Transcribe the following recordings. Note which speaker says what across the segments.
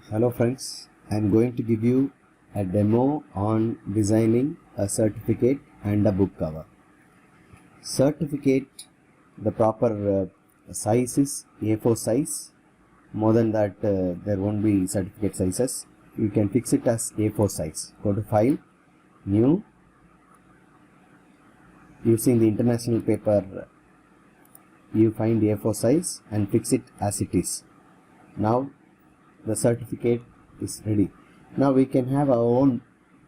Speaker 1: Hello friends, I am going to give you a demo on designing a certificate and a book cover. Certificate, the proper size is A4 size. More than that there won't be certificate sizes. You can fix it as A4 size. Go to File, New. Using the international paper you find A4 size and fix it as it is. Now the certificate is ready. Now we can have our own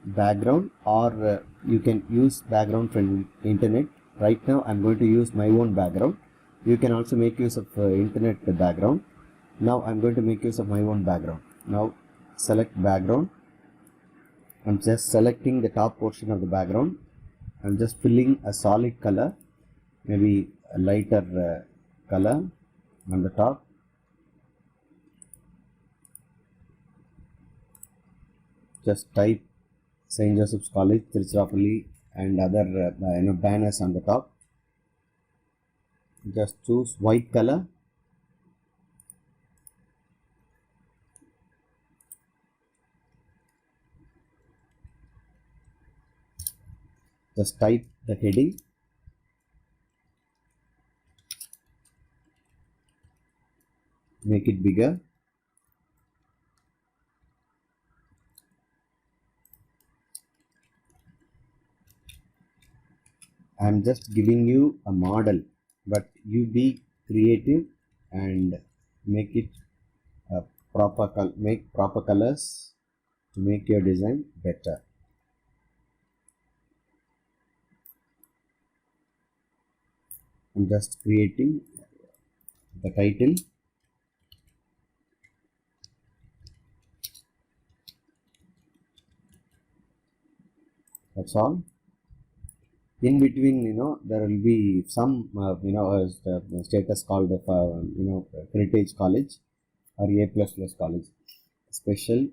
Speaker 1: background, or you can use background from internet. Right now I'm going to use my own background. You can also make use of internet background. Now I'm going to make use of my own background. Now select background. I'm just selecting the top portion of the background. I'm just filling a solid color, maybe a lighter color on the top. Just type St. Joseph's College, Tiruchirappalli and other banners on the top. Just choose white color. Just type the heading. Make it bigger. I am just giving you a model, but you be creative and make it make proper colors to make your design better. I'm just creating the title. That's all. In between, there will be some, the status called Heritage College or A++ College. Special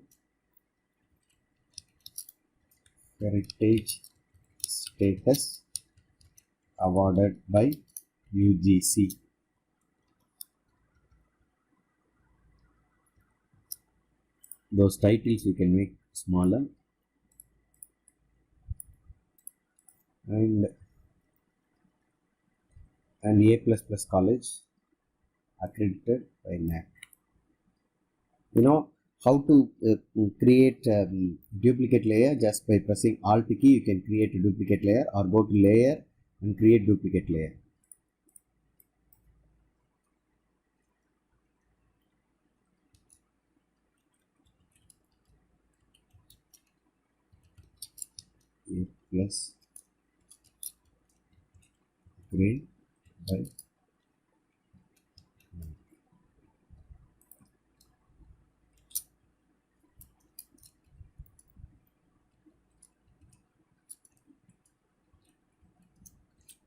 Speaker 1: Heritage status awarded by UGC. Those titles you can make smaller. And A++ college accredited by NAAC. You know how to create duplicate layer. Just by pressing Alt key you can create a duplicate layer, or go to layer and create duplicate layer. A+ grade by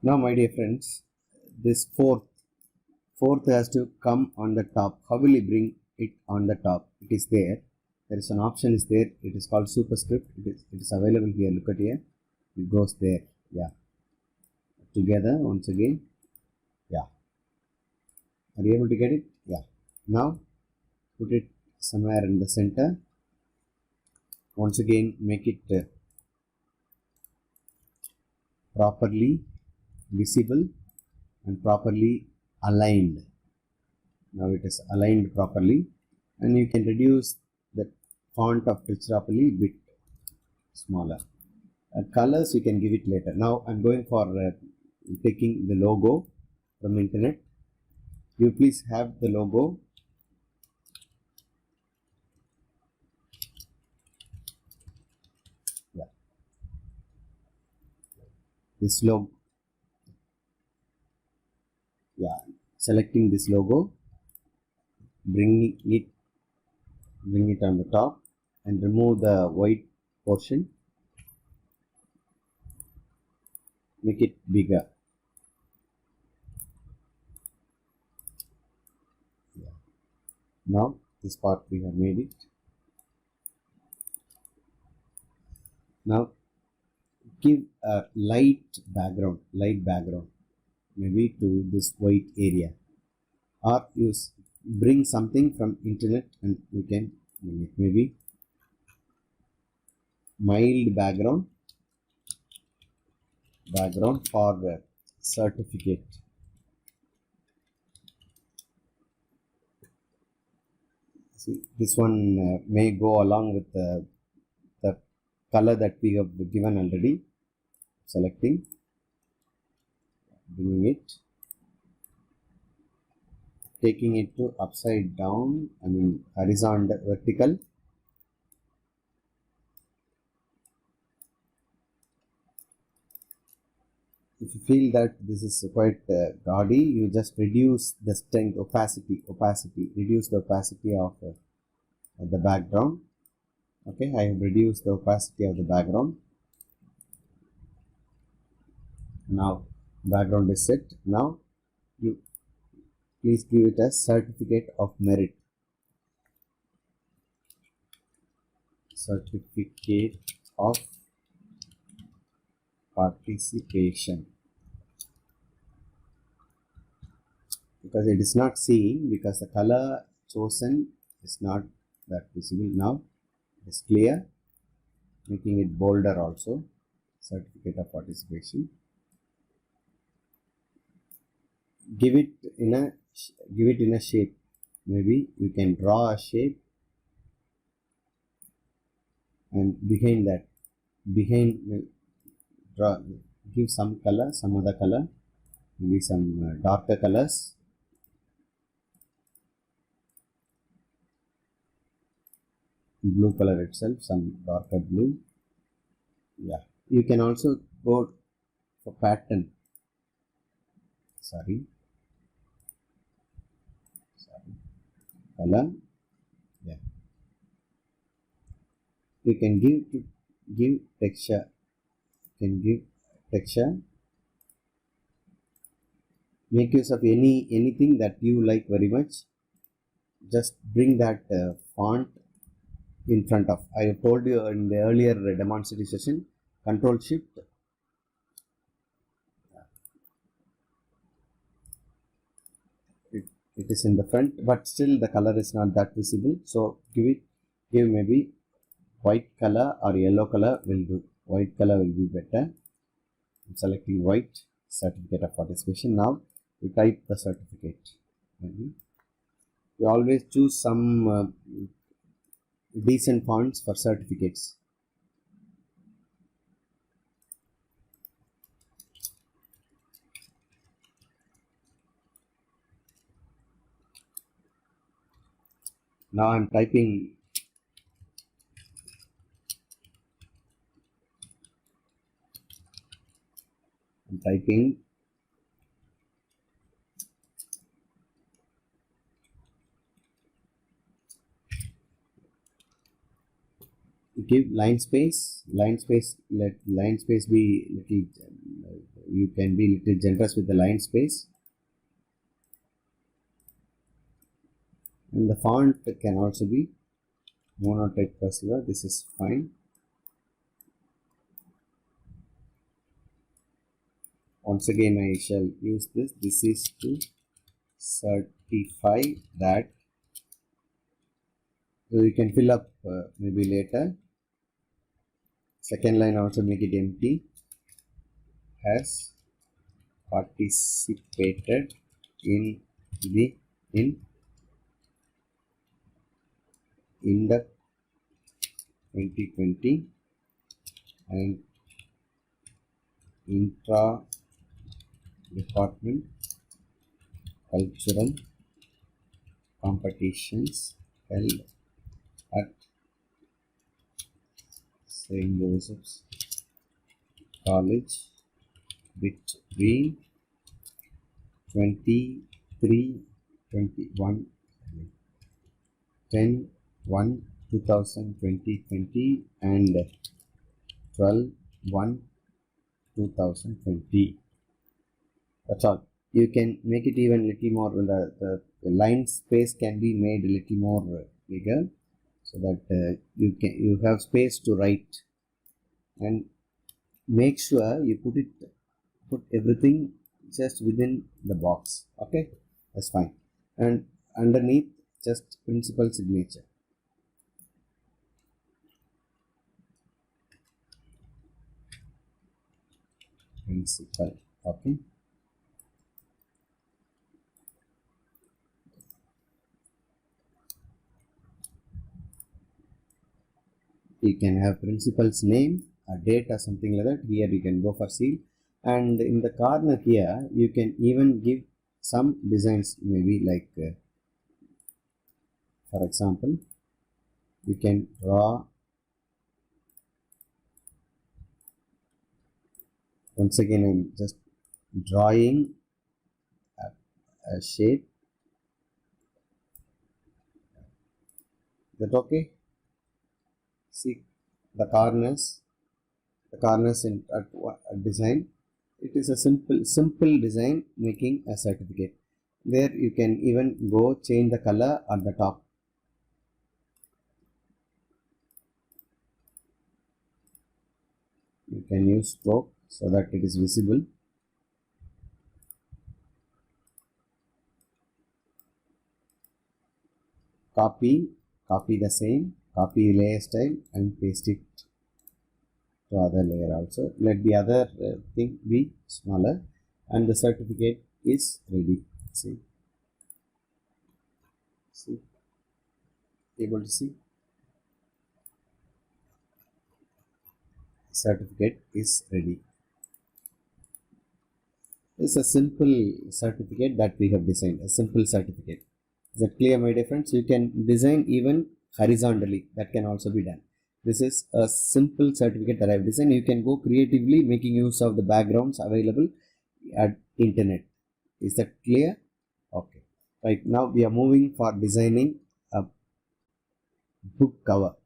Speaker 1: now, my dear friends, this fourth has to come on the top. How will you bring it on the top? It is there. There is an option is there. It is called superscript. It is available here. Look at here. It goes there. Yeah. Together once again. Yeah. Are you able to get it? Yeah. Now put it somewhere in the center. Once again make it properly visible and properly aligned. Now it is aligned properly, and you can reduce the font of Tiruchirappalli bit smaller. Colors you can give it later. Now I'm going for taking the logo from internet. You please have the logo. Yeah. This logo. Yeah. Selecting this logo. Bring it on the top and remove the white portion. Make it bigger. Yeah. Now this part we have made it. Now give a light background, maybe to this white area, or use bring something from internet and you can maybe mild background for the certificate. See, this one may go along with the color that we have given already. Selecting, bringing it, taking it to upside down, horizontal, vertical. If you feel that this is quite gaudy, you just reduce the strength, reduce the opacity of the background. Okay, I have reduced the opacity of the background. Now background is set. Now you please give it a certificate of merit. Certificate of participation, because it is not seeing, because the color chosen is not that visible. Now it is clear, making it bolder also. Certificate of participation. Give it in a shape. Maybe you can draw a shape, and behind give some color, some other color, maybe some darker colors. Blue color itself, some darker blue. Yeah, you can also go for pattern. Sorry, color. Yeah, you can give texture. Make use of anything that you like very much. Just bring that font in front of. I have told you in the earlier demonstration session, Control Shift. It is in the front, but still the color is not that visible. So give maybe white color or yellow color will do. White color will be better. I'm selecting white. Certificate of participation. Now you type the certificate. You always choose some decent fonts for certificates. Now I'm typing. Give line space. Let line space be little. You can be little generous with the line space. And the font can also be monotype cursive. This is fine. Once again, I shall use this. This is to certify that. So you can fill up maybe later. Second line also make it empty. Has participated in the INDEP 2020 and intra department cultural competitions held at St. Joseph's College between 21 10/1/2020 and 12/1/2020. That's all. You can make it even little more. The line space can be made a little more bigger, so that you have space to write. And make sure you put everything just within the box. Okay, that's fine. And underneath, just principal signature. principal. Okay. You can have principal's name, a date or something like that. Here you can go for seal, and in the corner here you can even give some designs, maybe like for example you can draw, once again I'm just drawing a shape. That okay? See the corners in a design. It is a simple design making a certificate. There you can even go change the color at the top. You can use stroke so that it is visible. Copy the same, copy layer style and paste it to other layer also. Let the other thing be smaller, and the certificate is ready. See, able to see? Certificate is ready. It's a simple certificate that we have designed, a simple certificate. Is that clear, my dear friends? You can design even horizontally, that can also be done. This is a simple certificate that I have designed. You can go creatively making use of the backgrounds available at internet. Is that clear? Okay. Right, now we are moving for designing a book cover.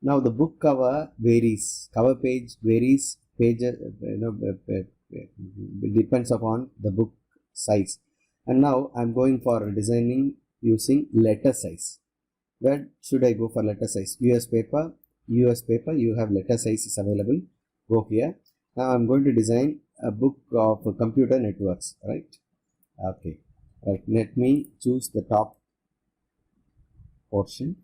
Speaker 1: Now the book cover varies, cover page varies, depends upon the book size. And now I'm going for designing using letter size. Where should I go for letter size? US paper, you have letter sizes available. Go here. Now I'm going to design a book of computer networks, right? Okay. Right. Let me choose the top portion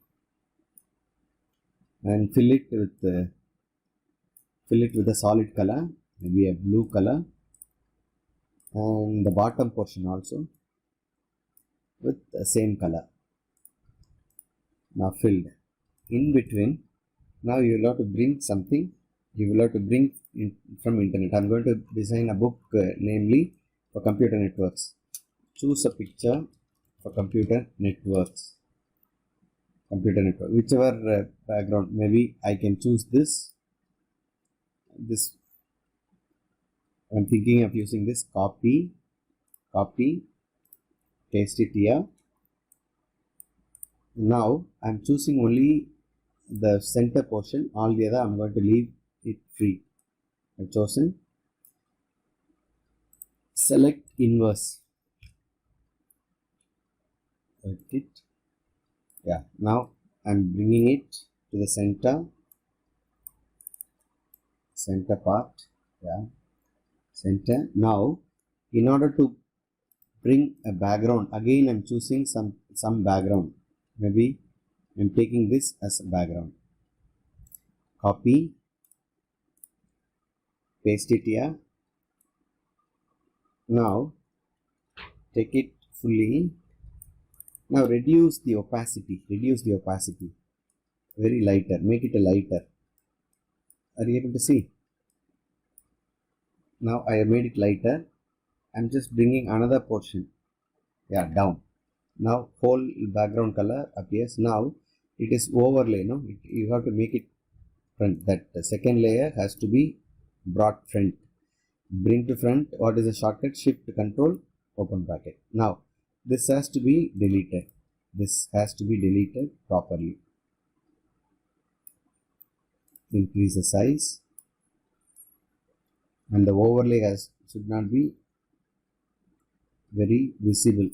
Speaker 1: and fill it with a solid color, maybe a blue color, and the bottom portion also with the same color. Now filled. In between, now you will have to bring something. You will have to bring from internet. I'm going to design a book, namely for computer networks. Choose a picture for computer networks. Whichever background. Maybe I can choose this. I'm thinking of using this. Copy, paste it here. Now I'm choosing only the center portion. All the other I'm going to leave it free. I've chosen select inverse. Select it. Yeah. Now I'm bringing it to the center part. Yeah. Center. Now in order to bring a background, again I'm choosing some background. Maybe I'm taking this as a background. Copy, paste it here. Now take it fully. Now reduce the opacity. Very lighter. Make it a lighter. Are you able to see? Now I have made it lighter. I'm just bringing another portion. Yeah, down. Now whole background color appears. Now it is overlay. No, you have to make it front. That the second layer has to be brought front. Bring to front. What is the shortcut? Shift Control open bracket. Now this has to be deleted. Properly. Increase the size, and the overlay should not be very visible.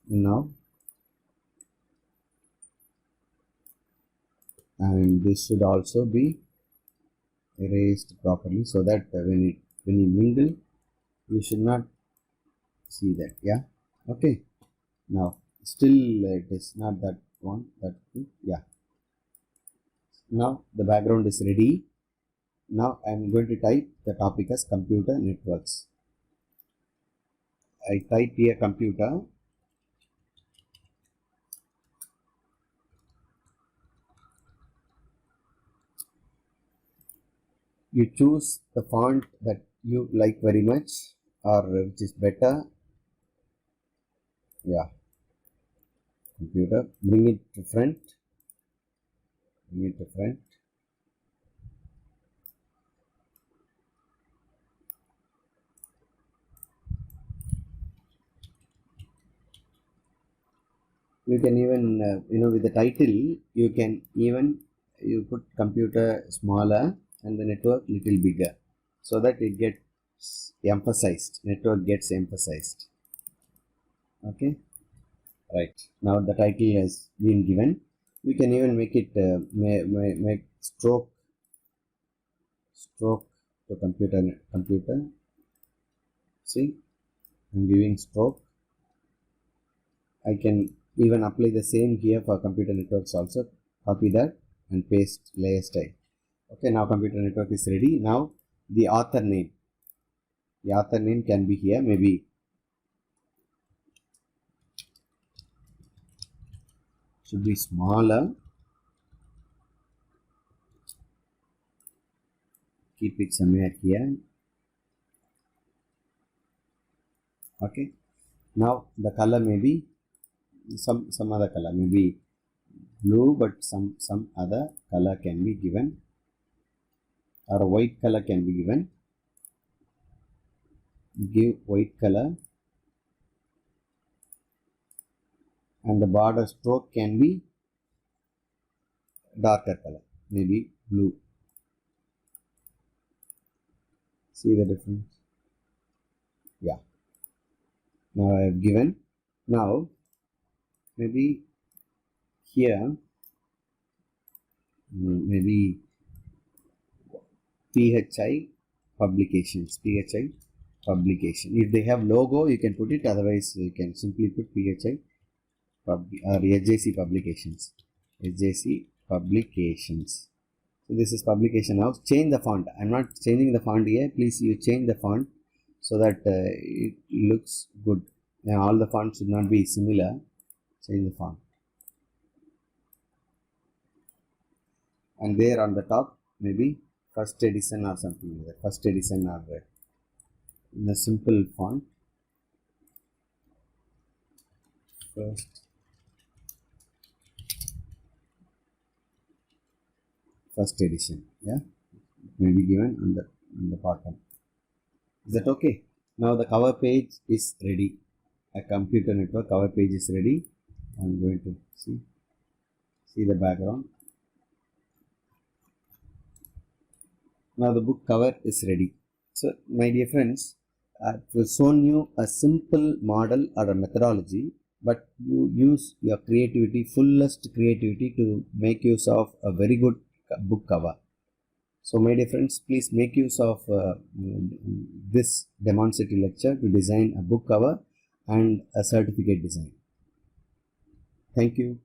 Speaker 1: Now, and this should also be erased properly, so that when you mingle, you should not see that. Yeah. Okay. Now still it is not that one. Yeah. Now the background is ready. Now I am going to type the topic as computer networks. I type here computer. You choose the font that you like very much or which is better. Yeah, computer. Bring it to front. Bring it to front. You can even with the title you can even you put computer smaller and the network little bigger so that it gets emphasized, network gets emphasized. Okay, right, now the title has been given. You can even make it make stroke to computer. See, I'm giving stroke. I can even apply the same here for computer networks also. Copy that and paste layer style. Okay, now computer network is ready. Now the author name. The author name can be here, maybe should be smaller. Keep it somewhere here. Okay. Now the color may be some other color, maybe blue, but some other color can be given, or a white color can be given. Give white color, and the border stroke can be darker color, maybe blue. See the difference? Yeah. Now I have given. Now maybe here maybe PHI publications. PHI publication. If they have logo, you can put it. Otherwise, you can simply put PHI or HJC publications. HJC publications. So this is publication now. Change the font. I'm not changing the font here. Please, you change the font so that it looks good. Now all the fonts should not be similar. Change the font. And there on the top, maybe first edition or something like that. First edition or in a simple font. First edition. Yeah, may be given on the bottom. Is that okay? Now the cover page is ready. A computer network cover page is ready. I'm going to see the background. Now the book cover is ready. So my dear friends, I've shown you a simple model or a methodology, but you use your creativity, fullest creativity, to make use of a very good book cover. So my dear friends, please make use of this demonstrative lecture to design a book cover and a certificate design. Thank you.